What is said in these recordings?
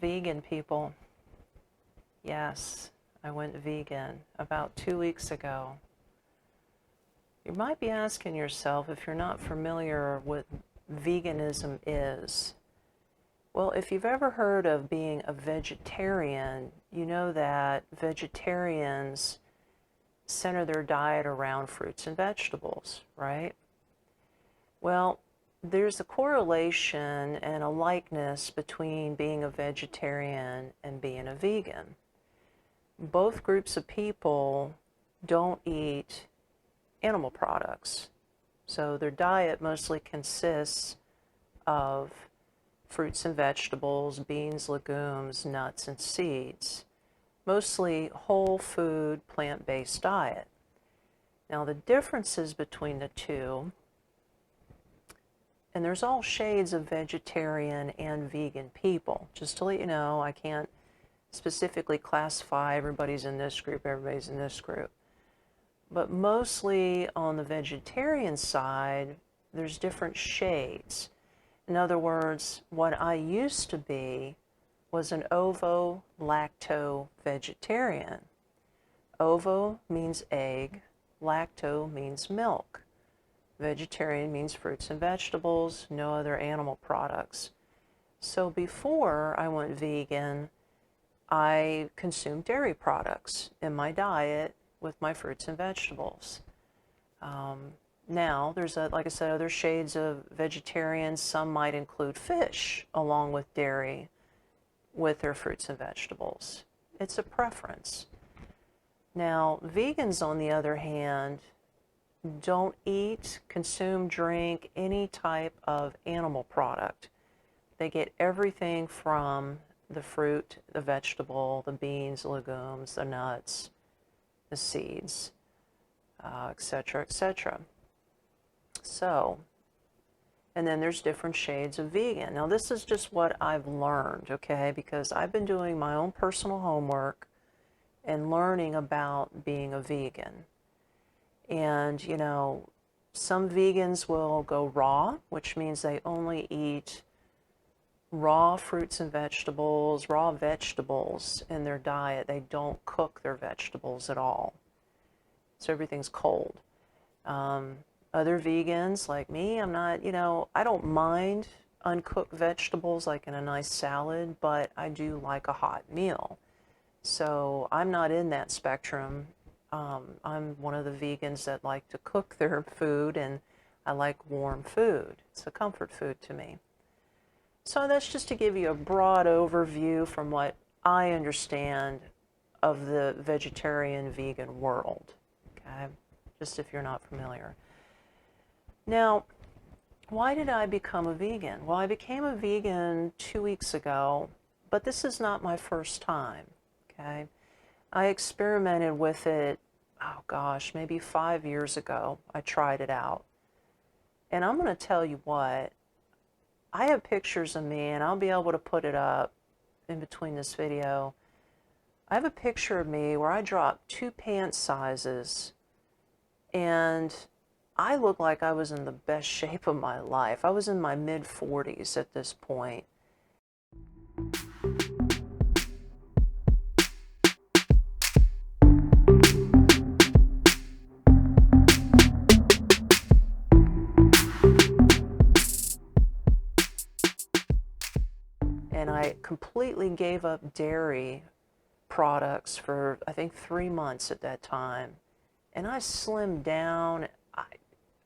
went vegan, people. Yes, I went vegan about 2 weeks ago. You might be asking yourself, if you're not familiar with what veganism is. Well, if you've ever heard of being a vegetarian, you know that vegetarians center their diet around fruits and vegetables, right? Well, there's a correlation and a likeness between being a vegetarian and being a vegan. Both groups of people don't eat animal products, so their diet mostly consists of fruits and vegetables, beans, legumes, nuts, and seeds. Mostly whole food, plant-based diet. Now the differences between the two, and there's all shades of vegetarian and vegan people. Just to let you know, I can't specifically classify everybody's in this group, everybody's in this group. But mostly on the vegetarian side, there's different shades. In other words, what I used to be was an ovo lacto vegetarian. Ovo means egg, lacto means milk. Vegetarian means fruits and vegetables, no other animal products. So before I went vegan, I consumed dairy products in my diet with my fruits and vegetables. Now, there's, like I said, other shades of vegetarians. Some might include fish along with dairy with their fruits and vegetables. It's a preference. Now, vegans, on the other hand, don't eat, consume, drink any type of animal product. They get everything from the fruit, the vegetable, the beans, the legumes, the nuts, the seeds, etc., etc. So, and then there's different shades of vegan. Now this is just what I've learned, okay, because I've been doing my own personal homework and learning about being a vegan. And, you know, some vegans will go raw, which means they only eat raw fruits and vegetables, raw vegetables in their diet. They don't cook their vegetables at all. So everything's cold. Other vegans like me, I'm not, you know, I don't mind uncooked vegetables like in a nice salad, but I do like a hot meal. So I'm not in that spectrum. I'm one of the vegans that like to cook their food, and I like warm food. It's a comfort food to me. So that's just to give you a broad overview from what I understand of the vegetarian vegan world, okay? Just if you're not familiar. Now, why did I become a vegan? Well, I became a vegan 2 weeks ago, but this is not my first time, okay? I experimented with it, oh gosh, maybe 5 years ago. I tried it out. And I'm going to tell you what, I have pictures of me, and I'll be able to put it up in between this video. I have a picture of me where I dropped 2 pant sizes, and I looked like I was in the best shape of my life. I was in my mid-40s at this point. And I completely gave up dairy products for, I think, 3 months at that time. And I slimmed down.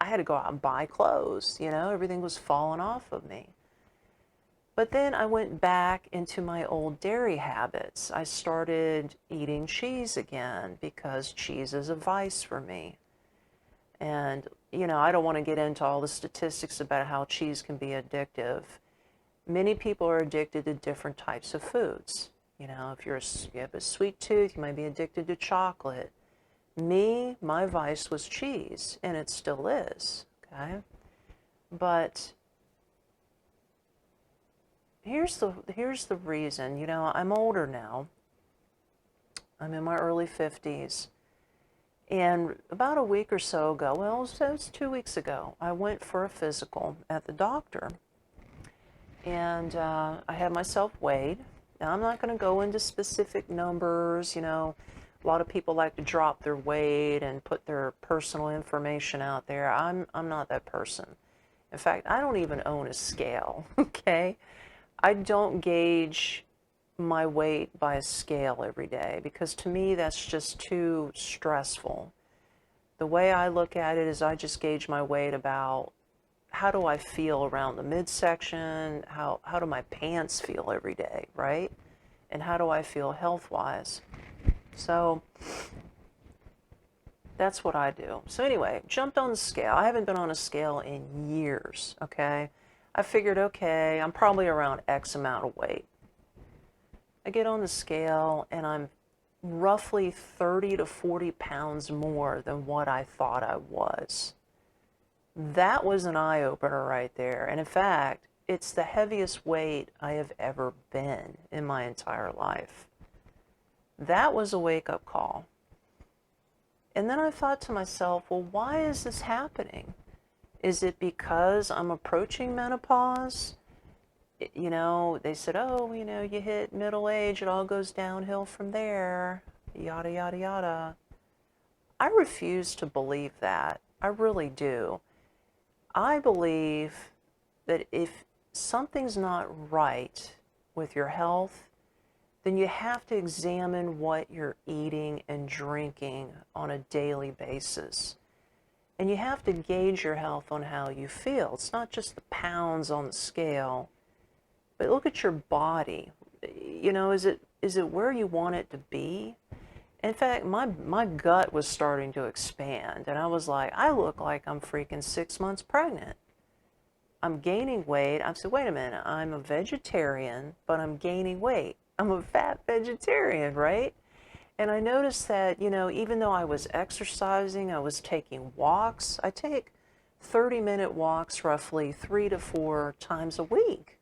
I had to go out and buy clothes, you know, everything was falling off of me. But then I went back into my old dairy habits. I started eating cheese again because cheese is a vice for me. And, you know, I don't want to get into all the statistics about how cheese can be addictive. Many people are addicted to different types of foods. You know, if you have a sweet tooth, you might be addicted to chocolate. Me, my vice was cheese, and it still is, okay? But here's the reason. You know, I'm older now. I'm in my early 50s. And about a week or so ago, well, it was 2 weeks ago, I went for a physical at the doctor. And I had myself weighed, Now, I'm not going to go into specific numbers. A lot of people like to drop their weight and put their personal information out there. I'm not that person. In fact, I don't even own a scale, okay? I don't gauge my weight by a scale every day because to me that's just too stressful. The way I look at it is I just gauge my weight about how do I feel around the midsection, how do my pants feel every day, right? And how do I feel health-wise? So that's what I do. So anyway, jumped on the scale. I haven't been on a scale in years, okay? I figured, okay, I'm probably around X amount of weight. I get on the scale and I'm roughly 30 to 40 pounds more than what I thought I was. That was an eye-opener right there. And in fact, it's the heaviest weight I have ever been in my entire life. That was a wake-up call. And then I thought to myself, well, why is this happening? Is it because I'm approaching menopause? They said, oh, you hit middle age, it all goes downhill from there, yada, yada, yada. I refuse to believe that. I really do. I believe that if something's not right with your health, then you have to examine what you're eating and drinking on a daily basis. And you have to gauge your health on how you feel. It's not just the pounds on the scale. But look at your body. Is it where you want it to be? In fact, my gut was starting to expand, and I was like, I look like I'm freaking 6 months pregnant. I'm gaining weight. I said, wait a minute, I'm a vegetarian, but I'm gaining weight. I'm a fat vegetarian, right? And I noticed that, even though I was exercising, I was taking walks. I take 30-minute walks roughly 3 to 4 times a week.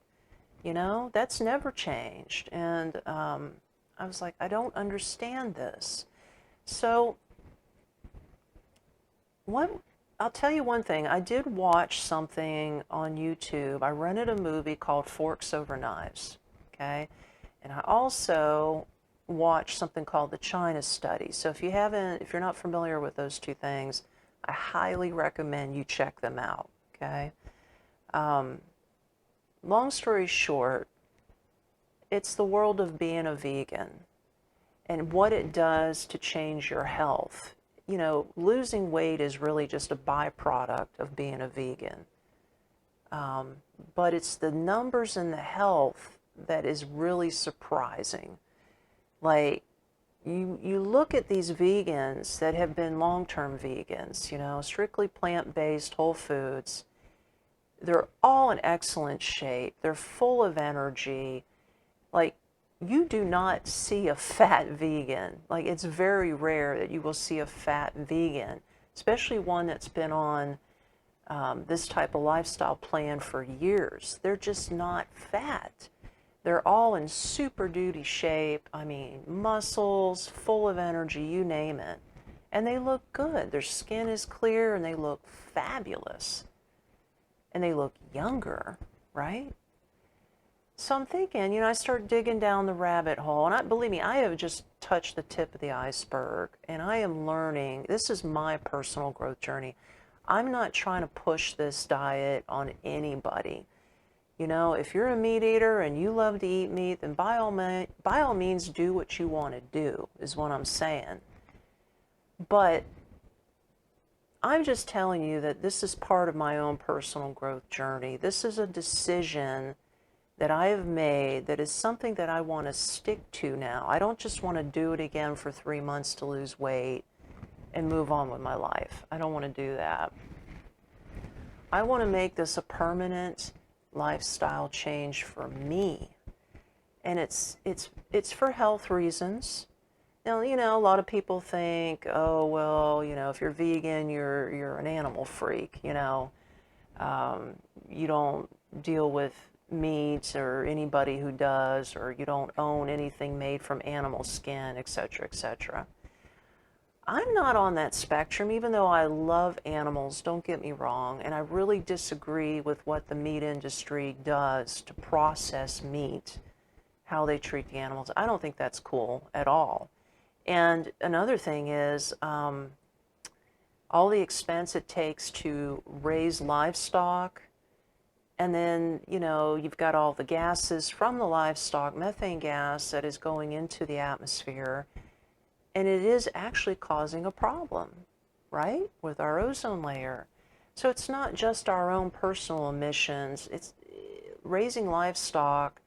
That's never changed. And I was like, I don't understand this. So I'll tell you one thing. I did watch something on YouTube. I rented a movie called Forks Over Knives, okay? And I also watched something called the China Study. So if you're not familiar with those two things, I highly recommend you check them out, okay? Long story short, it's the world of being a vegan and what it does to change your health. Losing weight is really just a byproduct of being a vegan. But it's the numbers and the health that is really surprising. Like, you look at these vegans that have been long-term vegans, strictly plant-based, whole foods. They're all in excellent shape. They're full of energy. Like, you do not see a fat vegan. Like, it's very rare that you will see a fat vegan, especially one that's been on this type of lifestyle plan for years. They're just not fat. They're all in super duty shape. I mean, muscles, full of energy, you name it. And they look good. Their skin is clear and they look fabulous. And they look younger, right? So I'm thinking, I start digging down the rabbit hole, and believe me, I have just touched the tip of the iceberg, and I am learning. This is my personal growth journey. I'm not trying to push this diet on anybody. If you're a meat eater and you love to eat meat, then by all means do what you want to do, is what I'm saying. But I'm just telling you that this is part of my own personal growth journey. This is a decision that I have made that is something that I want to stick to now. I don't just want to do it again for 3 months to lose weight and move on with my life. I don't want to do that. I want to make this a permanent lifestyle change for me. And it's for health reasons. Now, a lot of people think, oh, well, if you're vegan, you're an animal freak, you don't deal with meat or anybody who does, or you don't own anything made from animal skin, etc., etc. I'm not on that spectrum, even though I love animals, don't get me wrong, and I really disagree with what the meat industry does to process meat, how they treat the animals. I don't think that's cool at all. And another thing is all the expense it takes to raise livestock, and then, you know, you've got all the gases from the livestock, methane gas that is going into the atmosphere, and it is actually causing a problem, right, with our ozone layer. So it's not just our own personal emissions, it's raising livestock,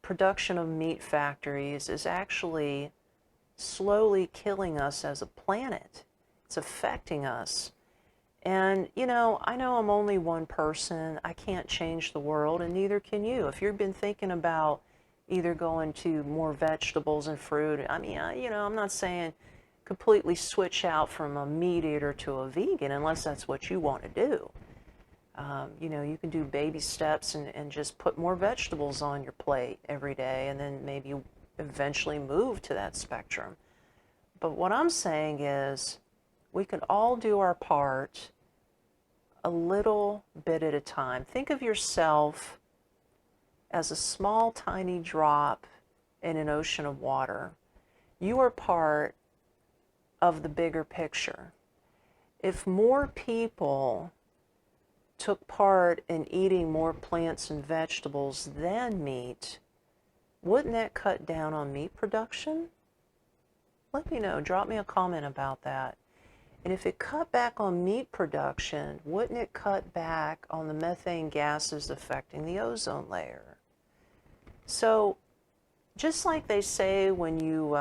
production of meat factories is actually slowly killing us as a planet. It's affecting us. And, you know I'm only one person. I can't change the world, and neither can you. If you've been thinking about either going to more vegetables and fruit, I mean, I'm not saying completely switch out from a meat eater to a vegan unless that's what you want to do. You can do baby steps and just put more vegetables on your plate every day, and then maybe you eventually move to that spectrum. But what I'm saying is we can all do our part a little bit at a time. Think of yourself as a small, tiny drop in an ocean of water. You are part of the bigger picture. If more people took part in eating more plants and vegetables than meat, wouldn't that cut down on meat production? Let me know. Drop me a comment about that. And if it cut back on meat production, wouldn't it cut back on the methane gases affecting the ozone layer? So, just like they say when you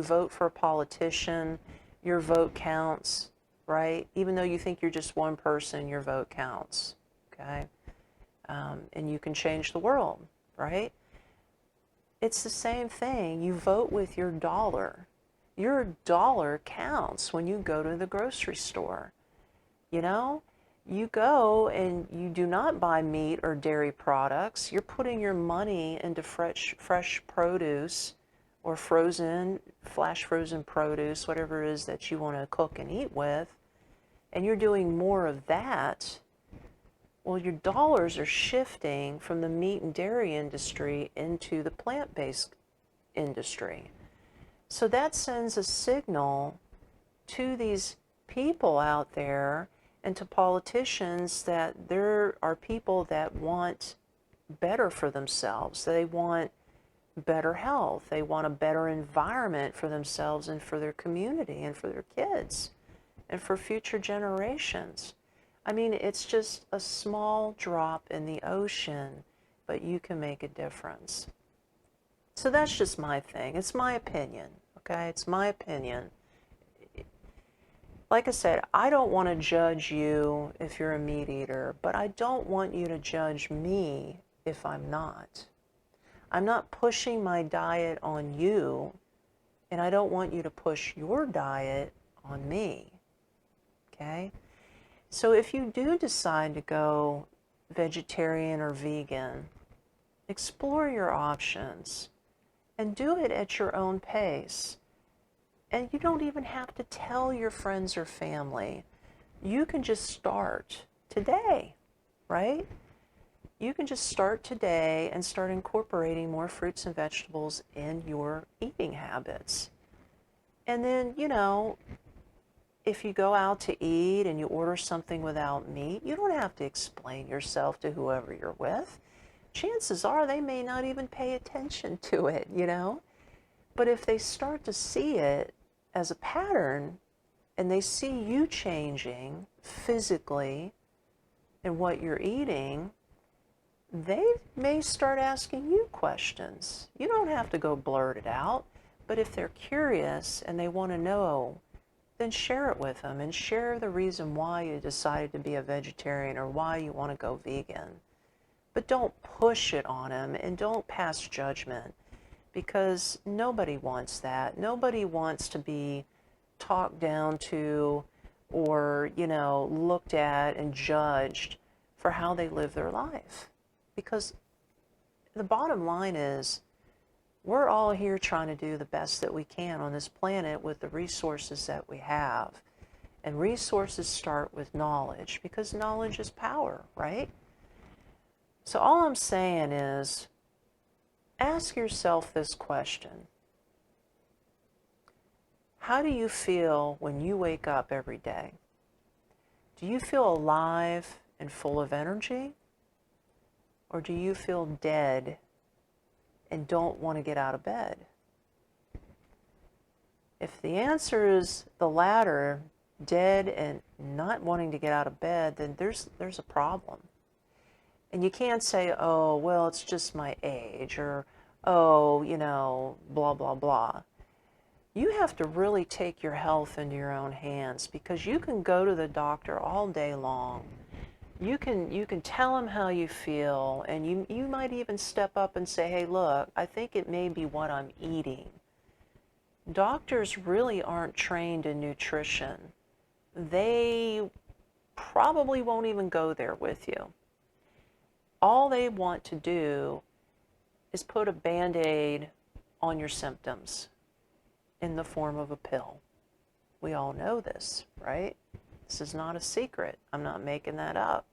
vote for a politician, your vote counts, right? Even though you think you're just one person, your vote counts, okay? And you can change the world, right? It's the same thing. You vote with your dollar. Your dollar counts when you go to the grocery store. You know, you go and you do not buy meat or dairy products. You're putting your money into fresh produce or flash frozen produce, whatever it is that you want to cook and eat with, and you're doing more of that. Well, your dollars are shifting from the meat and dairy industry into the plant-based industry. So that sends a signal to these people out there and to politicians that there are people that want better for themselves. They want better health. They want a better environment for themselves and for their community and for their kids and for future generations. I mean, it's just a small drop in the ocean, but you can make a difference. So that's just my thing. It's my opinion, okay? It's my opinion. Like I said, I don't want to judge you if you're a meat eater, but I don't want you to judge me if I'm not. I'm not pushing my diet on you, and I don't want you to push your diet on me, okay? So if you do decide to go vegetarian or vegan, explore your options and do it at your own pace. And you don't even have to tell your friends or family. You can just start today, right? You can just start today and start incorporating more fruits and vegetables in your eating habits. And then, if you go out to eat and you order something without meat, you don't have to explain yourself to whoever you're with. Chances are they may not even pay attention to it, But if they start to see it as a pattern and they see you changing physically in what you're eating, they may start asking you questions. You don't have to go blurt it out, but if they're curious and they want to know, then share it with them and share the reason why you decided to be a vegetarian or why you want to go vegan. But don't push it on them and don't pass judgment, because nobody wants that. Nobody wants to be talked down to or, looked at and judged for how they live their life. Because the bottom line is, we're all here trying to do the best that we can on this planet with the resources that we have. And resources start with knowledge, because knowledge is power, right? So all I'm saying is, ask yourself this question. How do you feel when you wake up every day? Do you feel alive and full of energy? Or do you feel dead and don't want to get out of bed? If the answer is the latter, dead and not wanting to get out of bed, then there's a problem. And you can't say, oh, well, it's just my age, or, oh, you know, blah, blah, blah. You have to really take your health into your own hands, because you can go to the doctor all day long. You can tell them how you feel, and you might even step up and say, hey, look, I think it may be what I'm eating. Doctors really aren't trained in nutrition. They probably won't even go there with you. All they want to do is put a Band-Aid on your symptoms in the form of a pill. We all know this, right? This is not a secret. I'm not making that up.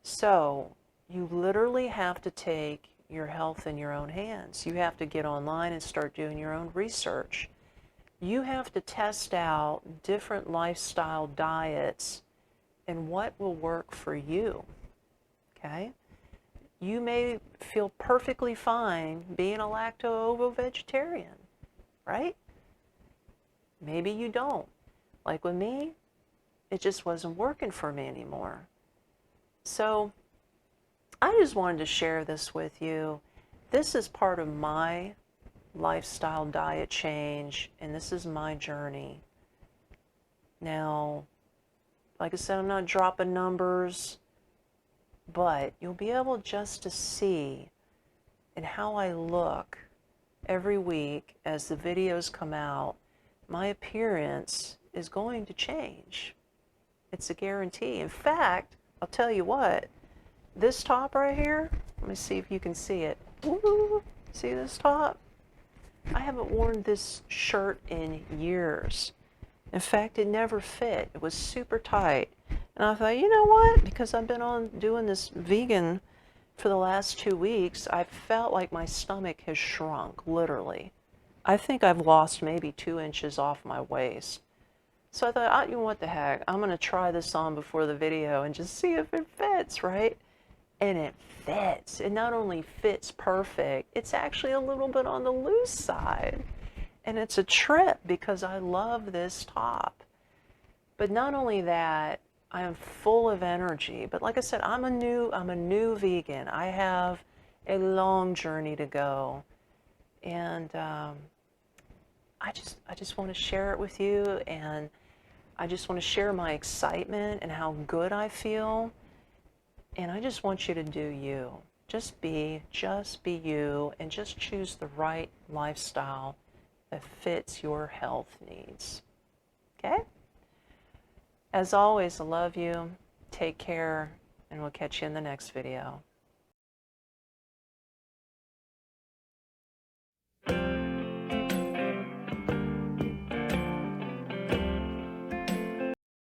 So you literally have to take your health in your own hands. You have to get online and start doing your own research. You have to test out different lifestyle diets and what will work for you. Okay? You may feel perfectly fine being a Lacto Ovo vegetarian, right? Maybe you don't. Like with me, it just wasn't working for me anymore. So I just wanted to share this with you. This is part of my lifestyle diet change, and this is my journey. Now, like I said, I'm not dropping numbers, but you'll be able just to see in how I look every week as the videos come out. My appearance is going to change. It's a guarantee. In fact, I'll tell you what, this top right here, let me see if you can see it. Ooh, see this top? I haven't worn this shirt in years. In fact, it never fit. It was super tight. And I thought, you know what? Because I've been on doing this vegan for the last 2 weeks, I felt like my stomach has shrunk, literally. I think I've lost maybe 2 inches off my waist. So I thought, you know what the heck? I'm going to try this on before the video and just see if it fits, right? And it fits. It not only fits perfect, it's actually a little bit on the loose side. And it's a trip because I love this top. But not only that, I am full of energy. But like I said, I'm a new vegan. I have a long journey to go. And I just want to share it with you, and I just want to share my excitement and how good I feel. And I just want you to do you. Just be you, and just choose the right lifestyle that fits your health needs. Okay? As always, I love you. Take care, and we'll catch you in the next video.